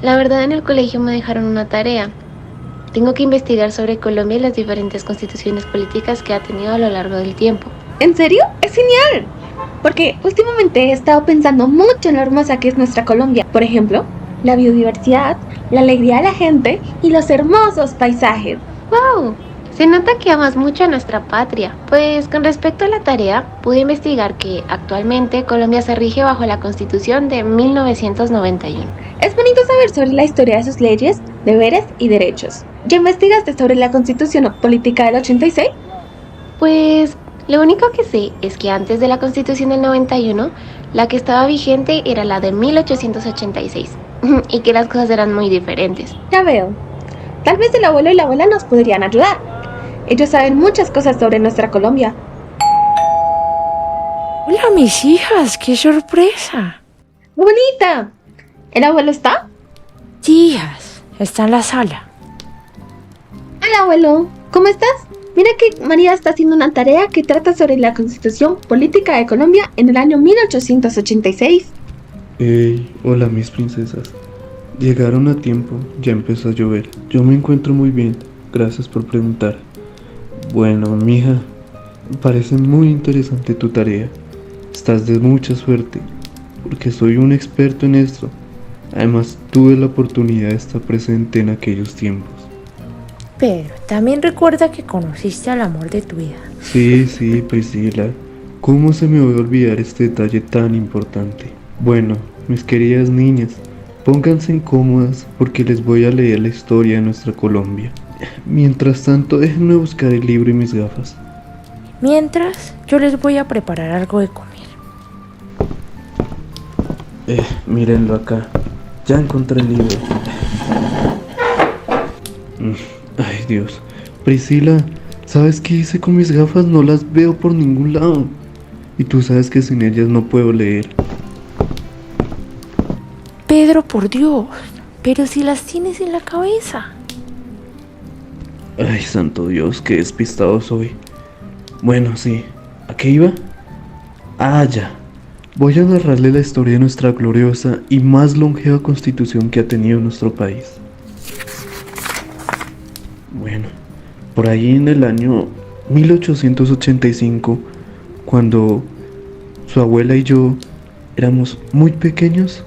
La verdad, en el colegio me dejaron una tarea. Tengo que investigar sobre Colombia y las diferentes constituciones políticas que ha tenido a lo largo del tiempo. ¿En serio? ¡Es genial! Porque últimamente he estado pensando mucho en lo hermosa que es nuestra Colombia. Por ejemplo, la biodiversidad, la alegría de la gente y los hermosos paisajes. ¡Wow! Se nota que amas mucho a nuestra patria. Pues con respecto a la tarea, pude investigar que actualmente Colombia se rige bajo la Constitución de 1991. Es bonito saber sobre la historia de sus leyes, deberes y derechos. ¿Ya investigaste sobre la Constitución Política del 86? Pues lo único que sé es que antes de la Constitución del 91, la que estaba vigente era la de 1886 y que las cosas eran muy diferentes. Ya veo. Tal vez el abuelo y la abuela nos podrían ayudar. Ellos saben muchas cosas sobre nuestra Colombia. Hola, mis hijas, qué sorpresa. ¡Bonita! ¿El abuelo está? Sí, hijas, está en la sala. Hola, abuelo. ¿Cómo estás? Mira que María está haciendo una tarea que trata sobre la Constitución Política de Colombia en el año 1886. Hey, hola mis princesas. Llegaron a tiempo, ya empezó a llover. Yo me encuentro muy bien, gracias por preguntar. Bueno, mija, parece muy interesante tu tarea. Estás de mucha suerte, porque soy un experto en esto. Además, tuve la oportunidad de estar presente en aquellos tiempos. Pero también recuerda que conociste al amor de tu vida. Sí, Priscila. ¿Cómo se me va a olvidar este detalle tan importante? Bueno, mis queridas niñas, pónganse cómodas porque les voy a leer la historia de nuestra Colombia. Mientras tanto, déjenme buscar el libro y mis gafas. Mientras, yo les voy a preparar algo de comer. Mírenlo acá. Ya encontré el libro. Ay, Dios. Priscila, ¿sabes qué hice con mis gafas? No las veo por ningún lado. Y tú sabes que sin ellas no puedo leer. Pedro, por Dios, pero si las tienes en la cabeza. Ay, santo Dios, qué despistado soy. Bueno, sí. ¿A qué iba? Ah, ya. Voy a narrarle la historia de nuestra gloriosa y más longeva constitución que ha tenido nuestro país. Bueno, por ahí en el año 1885, cuando su abuela y yo éramos muy pequeños,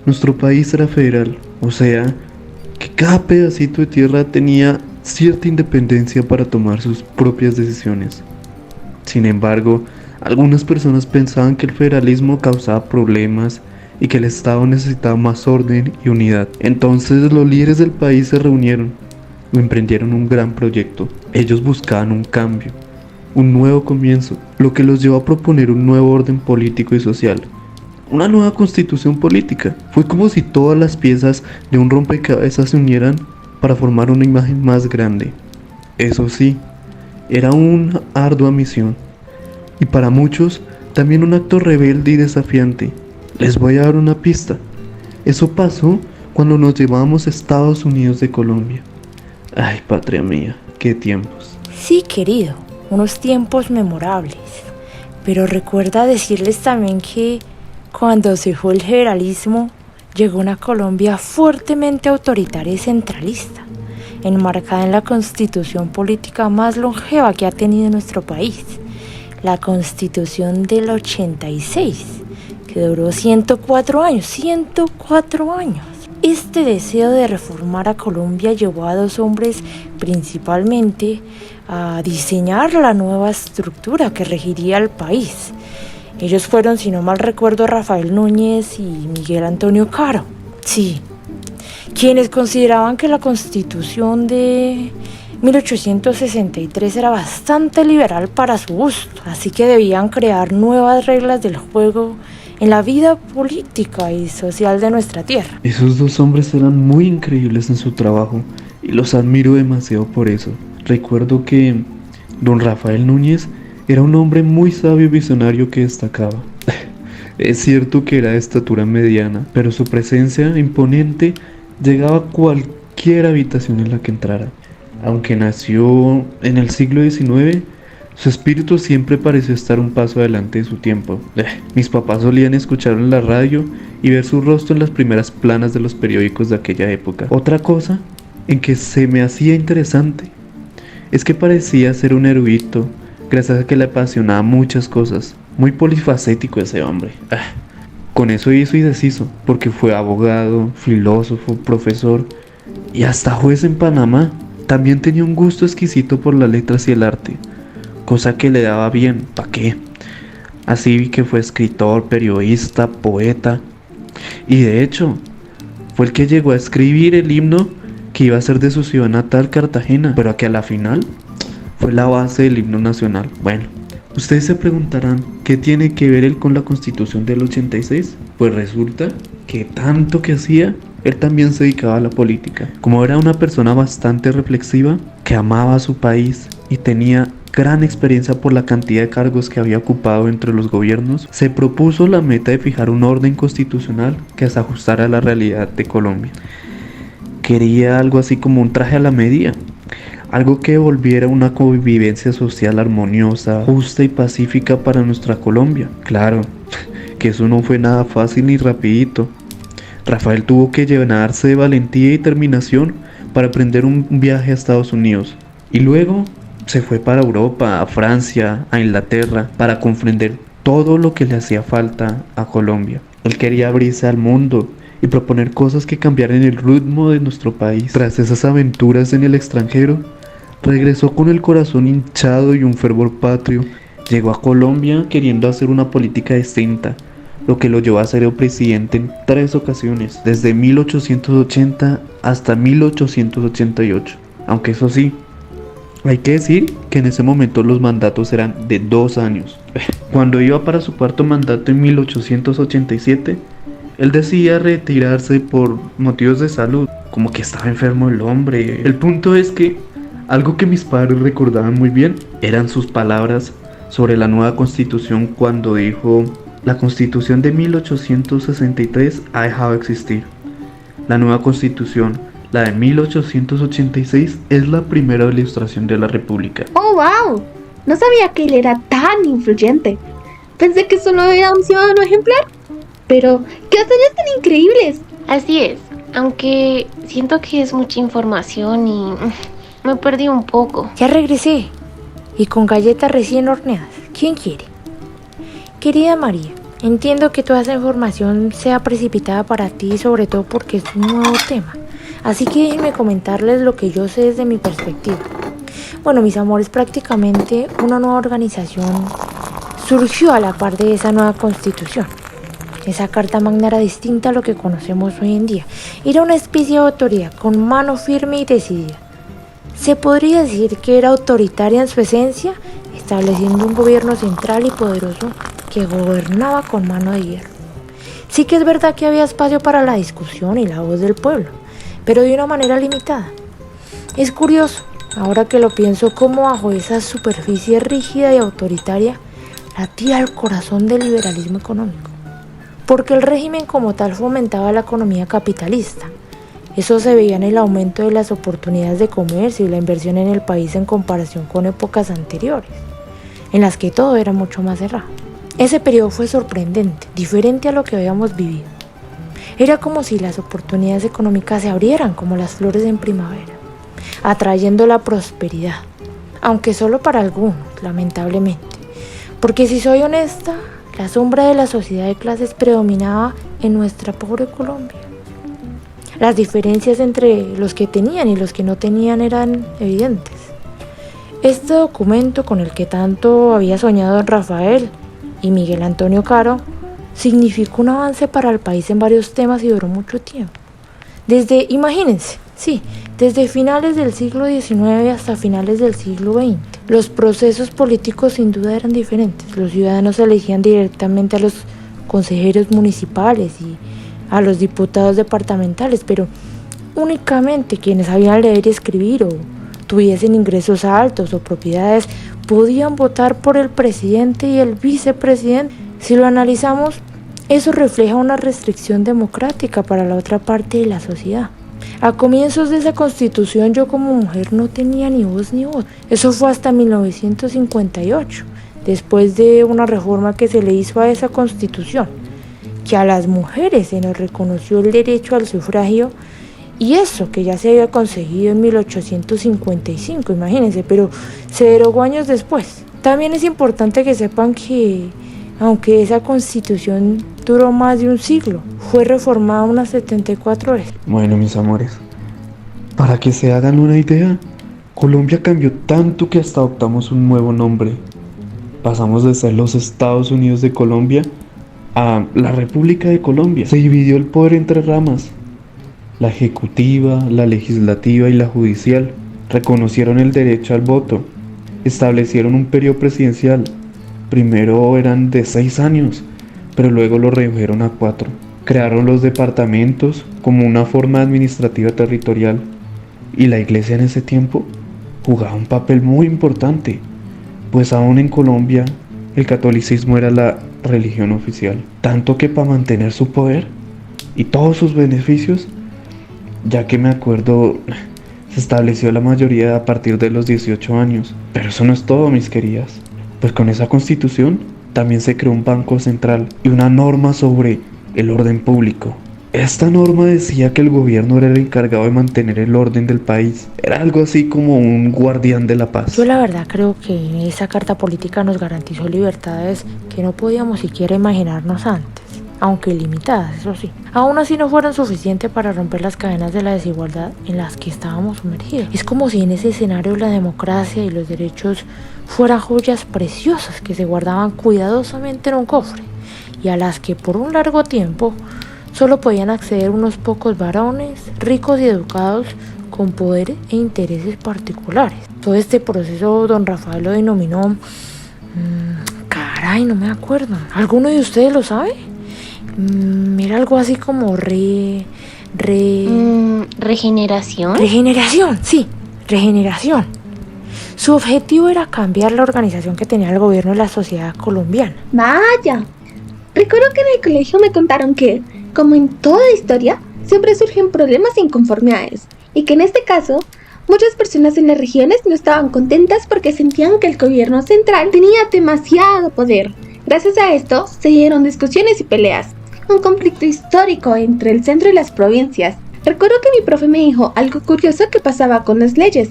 nuestro país era federal, o sea, que cada pedacito de tierra tenía cierta independencia para tomar sus propias decisiones. Sin embargo, algunas personas pensaban que el federalismo causaba problemas y que el Estado necesitaba más orden y unidad. Entonces los líderes del país se reunieron y emprendieron un gran proyecto. Ellos buscaban un cambio, un nuevo comienzo, lo que los llevó a proponer un nuevo orden político y social. Una nueva constitución política. Fue como si todas las piezas de un rompecabezas se unieran para formar una imagen más grande. Eso sí, era una ardua misión. Y para muchos, también un acto rebelde y desafiante. Les voy a dar una pista. Eso pasó cuando nos llevamos a Estados Unidos de Colombia. Ay, patria mía, qué tiempos. Sí, querido, unos tiempos memorables. Pero recuerda decirles también que cuando se fue el federalismo, llegó una Colombia fuertemente autoritaria y centralista, enmarcada en la constitución política más longeva que ha tenido nuestro país, la Constitución del 86, que duró 104 años, 104 años. Este deseo de reformar a Colombia llevó a dos hombres principalmente a diseñar la nueva estructura que regiría el país. Ellos fueron, si no mal recuerdo, Rafael Núñez y Miguel Antonio Caro. Sí, quienes consideraban que la Constitución de 1863 era bastante liberal para su gusto, así que debían crear nuevas reglas del juego en la vida política y social de nuestra tierra. Esos dos hombres eran muy increíbles en su trabajo y los admiro demasiado por eso. Recuerdo que don Rafael Núñez era un hombre muy sabio y visionario que destacaba. Es cierto que era de estatura mediana, pero su presencia imponente llegaba a cualquier habitación en la que entrara. Aunque nació en el siglo XIX, Su espíritu siempre pareció estar un paso adelante de su tiempo. Mis papás solían escucharlo en la radio y ver su rostro en las primeras planas de los periódicos de aquella época. Otra cosa en que se me hacía interesante es que parecía ser un erudito, gracias a que le apasionaba muchas cosas. Muy polifacético ese hombre. Con eso hizo y deshizo, porque fue abogado, filósofo, profesor y hasta juez en Panamá. También tenía un gusto exquisito por las letras y el arte, cosa que le daba bien, ¿pa' qué? Así vi que fue escritor, periodista, poeta, y de hecho, fue el que llegó a escribir el himno que iba a ser de su ciudad natal, Cartagena, pero que a la final fue la base del himno nacional. Bueno, ustedes se preguntarán, ¿qué tiene que ver él con la Constitución del 86? Pues resulta que tanto que hacía, él también se dedicaba a la política. Como era una persona bastante reflexiva, que amaba a su país y tenía gran experiencia por la cantidad de cargos que había ocupado entre los gobiernos, se propuso la meta de fijar un orden constitucional que se ajustara a la realidad de Colombia. Quería algo así como un traje a la medida, algo que volviera una convivencia social armoniosa, justa y pacífica para nuestra Colombia. Claro, que eso no fue nada fácil ni rapidito. Rafael tuvo que llenarse de valentía y determinación para emprender un viaje a Estados Unidos. Y luego se fue para Europa, a Francia, a Inglaterra, para comprender todo lo que le hacía falta a Colombia. Él quería abrirse al mundo y proponer cosas que cambiaran el ritmo de nuestro país. Tras esas aventuras en el extranjero, regresó con el corazón hinchado y un fervor patrio. Llegó a Colombia queriendo hacer una política distinta, lo que lo llevó a ser el presidente en 3 ocasiones, desde 1880 hasta 1888. Aunque eso sí, hay que decir que en ese momento los mandatos eran de 2 años. Cuando iba para su cuarto mandato en 1887, él decidía retirarse por motivos de salud, como que estaba enfermo el hombre. El punto es que algo que mis padres recordaban muy bien eran sus palabras sobre la nueva constitución cuando dijo: la constitución de 1863 ha dejado de existir. La nueva constitución, la de 1886, es la primera ilustración de la república. ¡Oh, wow! No sabía que él era tan influyente. Pensé que solo era un ciudadano ejemplar. Pero, ¡qué hazañas tan increíbles! Así es, aunque siento que es mucha información y me perdí un poco. Ya regresé, y con galletas recién horneadas. ¿Quién quiere? Querida María, entiendo que toda esa información sea precipitada para ti, sobre todo porque es un nuevo tema. Así que déjenme comentarles lo que yo sé desde mi perspectiva. Bueno, mis amores, prácticamente una nueva organización surgió a la par de esa nueva constitución. Esa carta magna era distinta a lo que conocemos hoy en día. Era una especie de autoridad con mano firme y decidida. Se podría decir que era autoritaria en su esencia, estableciendo un gobierno central y poderoso que gobernaba con mano de hierro. Sí que es verdad que había espacio para la discusión y la voz del pueblo, pero de una manera limitada. Es curioso, ahora que lo pienso, cómo bajo esa superficie rígida y autoritaria latía el corazón del liberalismo económico. Porque el régimen como tal fomentaba la economía capitalista. Eso se veía en el aumento de las oportunidades de comercio y la inversión en el país en comparación con épocas anteriores, en las que todo era mucho más cerrado. Ese periodo fue sorprendente, diferente a lo que habíamos vivido. Era como si las oportunidades económicas se abrieran como las flores en primavera, atrayendo la prosperidad, aunque solo para algunos, lamentablemente. Porque si soy honesta, la sombra de la sociedad de clases predominaba en nuestra pobre Colombia. Las diferencias entre los que tenían y los que no tenían eran evidentes. Este documento, con el que tanto había soñado Rafael y Miguel Antonio Caro, significó un avance para el país en varios temas y duró mucho tiempo. Imagínense, desde finales del siglo XIX hasta finales del siglo XX. Los procesos políticos sin duda eran diferentes. Los ciudadanos elegían directamente a los consejeros municipales y a los diputados departamentales, pero únicamente quienes sabían leer y escribir o tuviesen ingresos altos o propiedades podían votar por el presidente y el vicepresidente. Si lo analizamos, eso refleja una restricción democrática para la otra parte de la sociedad. A comienzos de esa constitución yo como mujer no tenía ni voz ni voto. Eso fue hasta 1958, después de una reforma que se le hizo a esa constitución, que a las mujeres se nos reconoció el derecho al sufragio, y eso que ya se había conseguido en 1855, imagínense, pero se derogó años después. También es importante que sepan que, aunque esa constitución duró más de un siglo, fue reformada unas 74 veces. Bueno, mis amores, para que se hagan una idea, Colombia cambió tanto que hasta adoptamos un nuevo nombre. Pasamos de ser los Estados Unidos de Colombia a la República de Colombia. Se dividió el poder entre ramas. La ejecutiva, la legislativa y la judicial reconocieron el derecho al voto. Establecieron un periodo presidencial. Primero eran de 6 años, pero luego lo redujeron a 4. Crearon los departamentos como una forma administrativa territorial. Y la iglesia en ese tiempo jugaba un papel muy importante, pues aún en Colombia el catolicismo era la religión oficial. Tanto que para mantener su poder y todos sus beneficios, ya que me acuerdo, se estableció la mayoría a partir de los 18 años. Pero eso no es todo, mis queridas. Pues con esa constitución también se creó un banco central y una norma sobre el orden público. Esta norma decía que el gobierno era el encargado de mantener el orden del país. Era algo así como un guardián de la paz. Yo la verdad creo que esa carta política nos garantizó libertades que no podíamos siquiera imaginarnos antes, aunque limitadas, eso sí. Aún así no fueron suficientes para romper las cadenas de la desigualdad en las que estábamos sumergidos. Es como si en ese escenario la democracia y los derechos fueran joyas preciosas que se guardaban cuidadosamente en un cofre y a las que por un largo tiempo solo podían acceder unos pocos varones ricos y educados con poder e intereses particulares. Todo este proceso don Rafael lo denominó... caray, no me acuerdo. ¿Alguno de ustedes lo sabe? Era algo así como ¿Regeneración? Regeneración, sí, regeneración. Su objetivo era cambiar la organización que tenía el gobierno y la sociedad colombiana. Vaya, recuerdo que en el colegio me contaron que, como en toda historia, siempre surgen problemas e inconformidades, y que en este caso, muchas personas en las regiones no estaban contentas porque sentían que el gobierno central tenía demasiado poder. Gracias a esto, se dieron discusiones y peleas, un conflicto histórico entre el centro y las provincias. Recuerdo que mi profe me dijo algo curioso que pasaba con las leyes,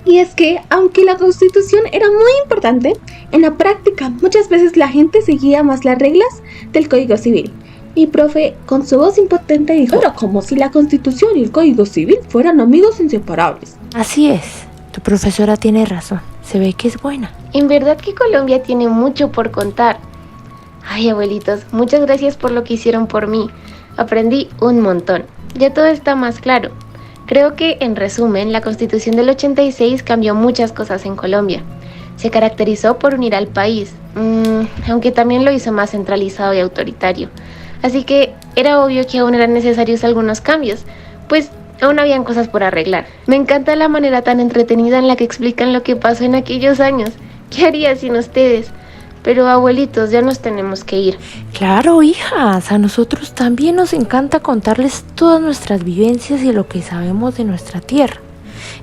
y es que, aunque la constitución era muy importante, en la práctica muchas veces la gente seguía más las reglas del Código Civil. Mi profe, con su voz impotente, dijo: pero como si la constitución y el Código Civil fueran amigos inseparables. Así es, tu profesora tiene razón, se ve que es buena. En verdad que Colombia tiene mucho por contar. Ay, abuelitos, muchas gracias por lo que hicieron por mí. Aprendí un montón. Ya todo está más claro. Creo que, en resumen, la Constitución del 86 cambió muchas cosas en Colombia. Se caracterizó por unir al país, aunque también lo hizo más centralizado y autoritario. Así que era obvio que aún eran necesarios algunos cambios, pues aún habían cosas por arreglar. Me encanta la manera tan entretenida en la que explican lo que pasó en aquellos años. ¿Qué haría sin ustedes? Pero abuelitos, ya nos tenemos que ir. Claro, hijas, a nosotros también nos encanta contarles todas nuestras vivencias y lo que sabemos de nuestra tierra.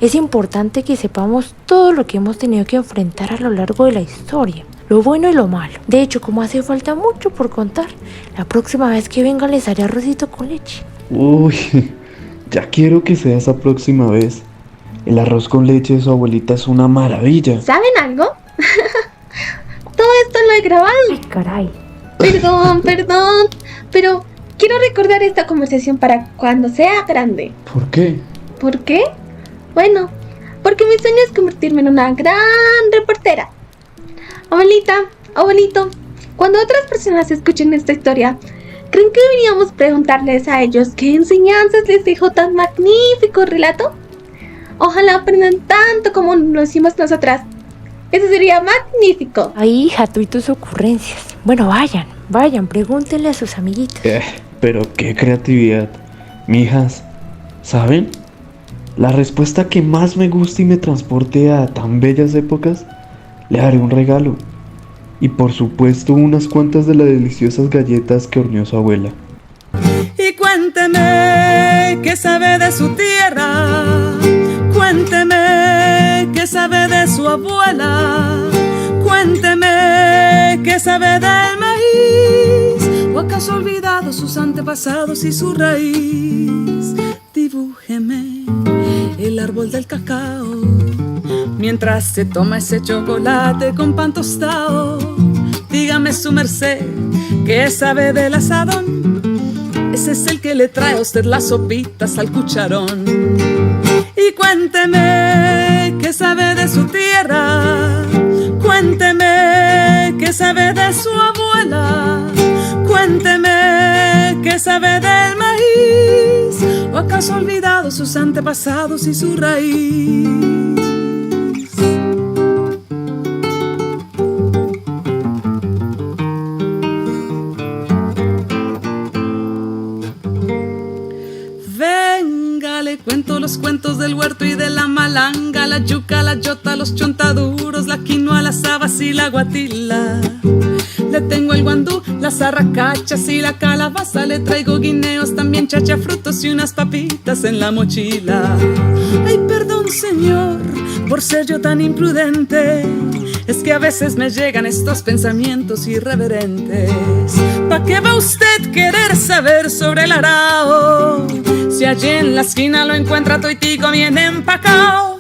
Es importante que sepamos todo lo que hemos tenido que enfrentar a lo largo de la historia, lo bueno y lo malo. De hecho, como hace falta mucho por contar, la próxima vez que venga les haré arrocito con leche. Uy, ya quiero que sea esa próxima vez. El arroz con leche de su abuelita es una maravilla. ¿Saben algo? Todo esto lo he grabado. Ay, caray. Perdón, pero quiero recordar esta conversación para cuando sea grande. ¿Por qué? ¿Por qué? Bueno, porque mi sueño es convertirme en una gran reportera. Abuelita, abuelito, cuando otras personas escuchen esta historia, ¿creen que deberíamos preguntarles a ellos qué enseñanzas les dejó tan magnífico relato? Ojalá aprendan tanto como lo hicimos nosotras. Eso sería magnífico. Ay, hija, tú y tus ocurrencias. Bueno, vayan, pregúntenle a sus amiguitos. Pero qué creatividad. Mijas, ¿saben? La respuesta que más me gusta y me transporte a tan bellas épocas, le haré un regalo. Y por supuesto unas cuantas de las deliciosas galletas que horneó su abuela. Y cuénteme qué sabe de su tierra, cuénteme qué sabe de su abuela, cuénteme qué sabe del maíz, o acaso ha olvidado sus antepasados y su raíz. Dibújeme el árbol del cacao mientras se toma ese chocolate con pan tostado. Dígame su merced, ¿qué sabe del asadón? Ese es el que le trae a usted las sopitas al cucharón. Y cuénteme qué sabe de su tierra, cuénteme qué sabe de su abuela, cuénteme qué sabe del maíz, o acaso ha olvidado sus antepasados y su raíz. Cuento los cuentos del huerto y de la malanga, la yuca, la yota, los chontaduros, la quinoa, las habas y la guatila. Le tengo el guandú, las arracachas y la calabaza. Le traigo guineos, también chachafrutos y unas papitas en la mochila. Ay, perdón, señor, por ser yo tan imprudente. Es que a veces me llegan estos pensamientos irreverentes. ¿Pa' qué va usted querer saber sobre el arao? Si allí en la esquina lo encuentra toitico bien empacao.